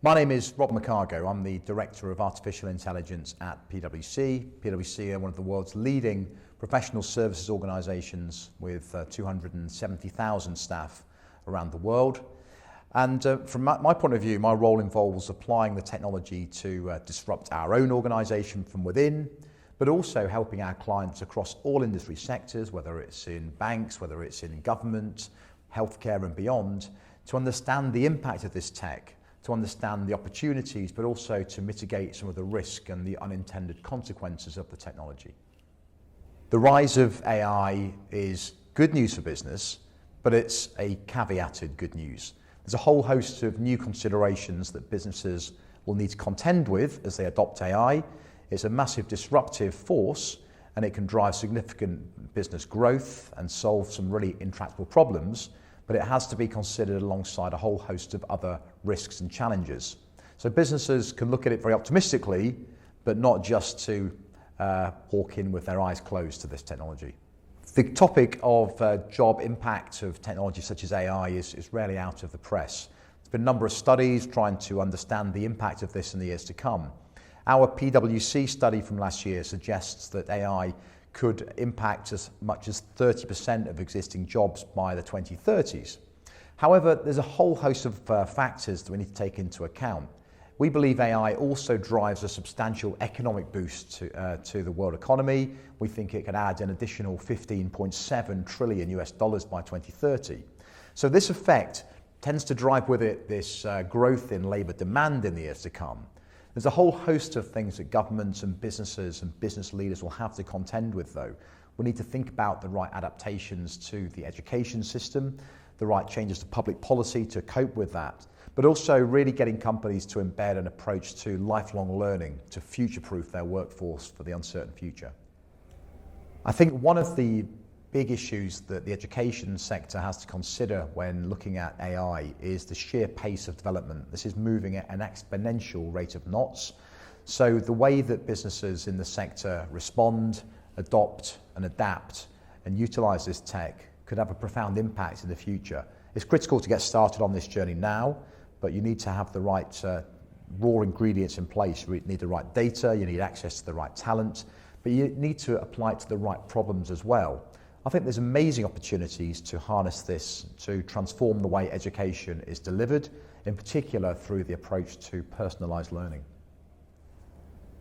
My name is Rob McCargo. I'm the Director of Artificial Intelligence at PwC. PwC are one of the world's leading professional services organisations with 270,000 staff around the world. And from my point of view, my role involves applying the technology to disrupt our own organisation from within, but also helping our clients across all industry sectors, whether it's in banks, whether it's in government, healthcare and beyond, to understand the impact of this tech, to understand the opportunities, but also to mitigate some of the risk and the unintended consequences of the technology. The rise of AI is good news for business, but it's a caveated good news. There's a whole host of new considerations that businesses will need to contend with as they adopt AI. It's a massive disruptive force, and it can drive significant business growth and solve some really intractable problems, but it has to be considered alongside a whole host of other risks and challenges. So businesses can look at it very optimistically, but not just to walk in with their eyes closed to this technology. The topic of job impact of technology such as AI is rarely out of the press. There's been a number of studies trying to understand the impact of this in the years to come. Our PwC study from last year suggests that AI could impact as much as 30% of existing jobs by the 2030s. However, there's a whole host of factors that we need to take into account. We believe AI also drives a substantial economic boost to the world economy. We think it could add an additional $15.7 trillion by 2030. So this effect tends to drive with it this growth in labour demand in the years to come. There's a whole host of things that governments and businesses and business leaders will have to contend with, though. We need to think about the right adaptations to the education system, the right changes to public policy to cope with that, but also really getting companies to embed an approach to lifelong learning to future-proof their workforce for the uncertain future. I think one of the big issues that the education sector has to consider when looking at AI is the sheer pace of development. This is moving at an exponential rate of knots. So the way that businesses in the sector respond, adopt and adapt and utilise this tech could have a profound impact in the future. It's critical to get started on this journey now, but you need to have the right raw ingredients in place. You need the right data, you need access to the right talent, but you need to apply it to the right problems as well. I think there's amazing opportunities to harness this to transform the way education is delivered, in particular through the approach to personalised learning.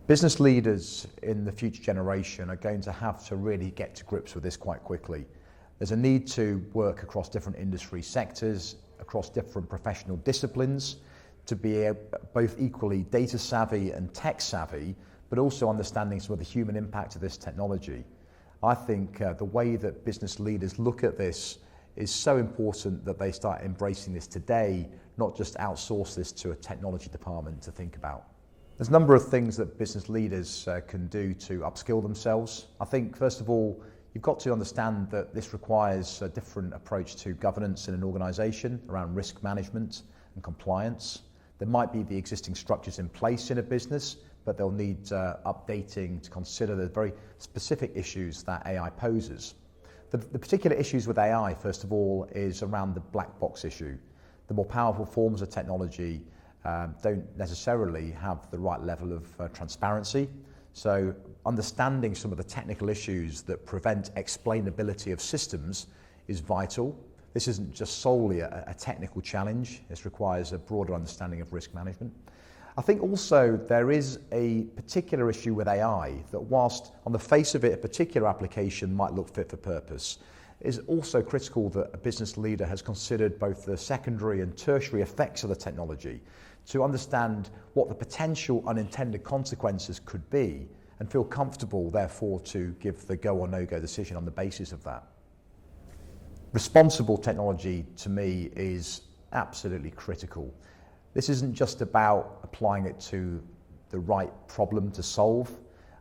Business leaders in the future generation are going to have to really get to grips with this quite quickly. There's a need to work across different industry sectors, across different professional disciplines, to be both equally data savvy and tech savvy, but also understanding some of the human impact of this technology. I think the way that business leaders look at this is so important that they start embracing this today, not just outsource this to a technology department to think about. There's a number of things that business leaders can do to upskill themselves. I think, first of all, you've got to understand that this requires a different approach to governance in an organisation around risk management and compliance. There might be the existing structures in place in a business, but they'll need updating to consider the very specific issues that AI poses. The particular issues with AI, first of all, is around the black box issue. The more powerful forms of technology don't necessarily have the right level of transparency. So understanding some of the technical issues that prevent explainability of systems is vital. This isn't just solely a technical challenge. This requires a broader understanding of risk management. I think also there is a particular issue with AI that, whilst on the face of it a particular application might look fit for purpose, is also critical that a business leader has considered both the secondary and tertiary effects of the technology to understand what the potential unintended consequences could be and feel comfortable, therefore, to give the go or no-go decision on the basis of that. Responsible technology, to me, is absolutely critical. This isn't just about applying it to the right problem to solve.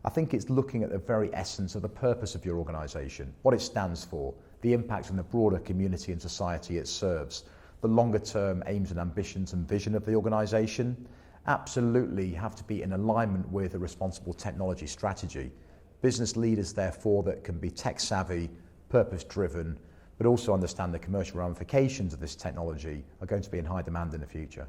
I think it's looking at the very essence of the purpose of your organisation, what it stands for, the impact on the broader community and society it serves, the longer term aims and ambitions and vision of the organisation. Absolutely have to be in alignment with a responsible technology strategy. Business leaders, therefore, that can be tech savvy, purpose driven, but also understand the commercial ramifications of this technology are going to be in high demand in the future.